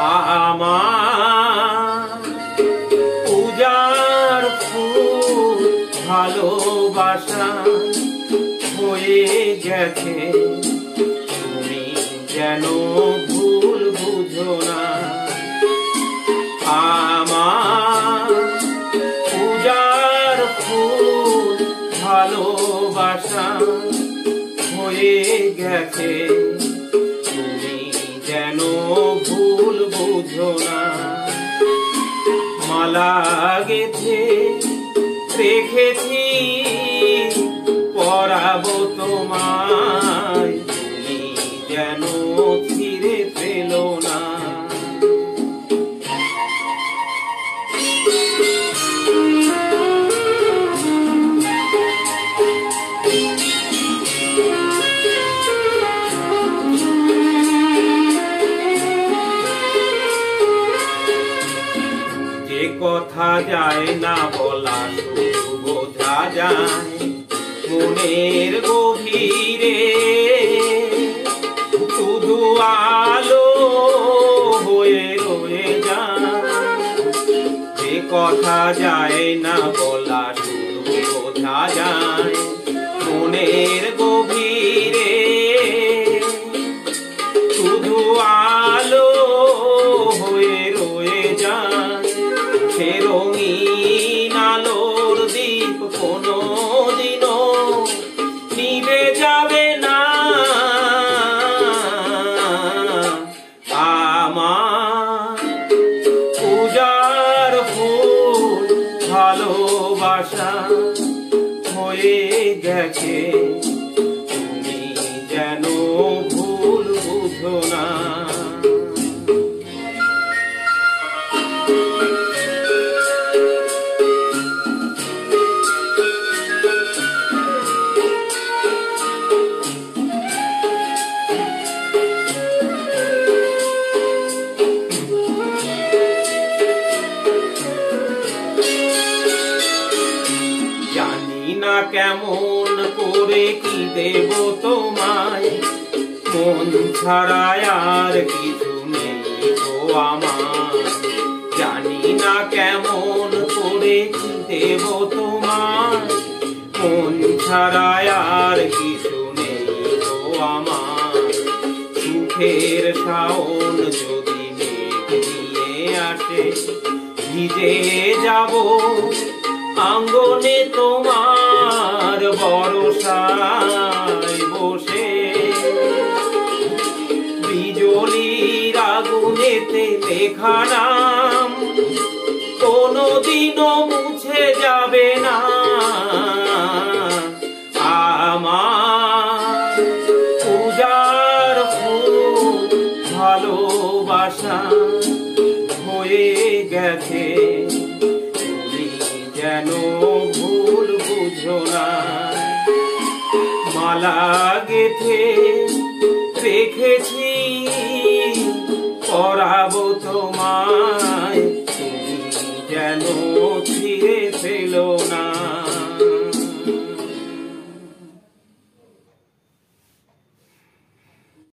আমার পূজার ফুল ভালোবাসা হয়ে গেছে, তুমি যেন ভুল বুঝো না। আমার পূজার ফুল ভালোবাসা হয়ে গেছে, তুমি যেন ভুল বুঝো না। মালা গেঁথে রেখেছি পরাবো তোমায়, তুমি যেন ছিঁড়ে ফেলো না। যে কথা যায় না বলা শুধু বোঝা যায় মনের গভীরে, শুধু আলো হয়ে রয়ে যায়। যে কথা যায় না বলা শুধু বোঝা যায় মনের গভীরে, শুধু আলো হয়ে রয়ে যায়। সে রঙিন আলোর দীপ কোনোদিনও নিভে যাবে না। আমার পূজার ফুল ভালোবাসা হয়ে গেছে, তুমি যেন ভুল বুঝো না। জানি না কেমন করে কি দেব তোমায়, মন ছাড়া আর কিছু নেই গো আমার। জানি না কেমন করে কি দেব তোমায়, মন ছাড়া আর কিছু নেই গো আমার। সুখের শাওন যদি মেঘ নিয়ে আসে, ভিজে যাব আঙ্গনে তোমার বরসায় বসে। বিজলির আগুনেতে লেখা নাম কোনোদিনও মুছে যাবে না। আমার পূজার ফুল ভালোবাসা হয়ে গেছে, যেন ভুল বুঝো না। মালা গেঁথে রেখেছি পরাবো তোমায়, তুমি যেন ছিঁড়ে ফেলো না।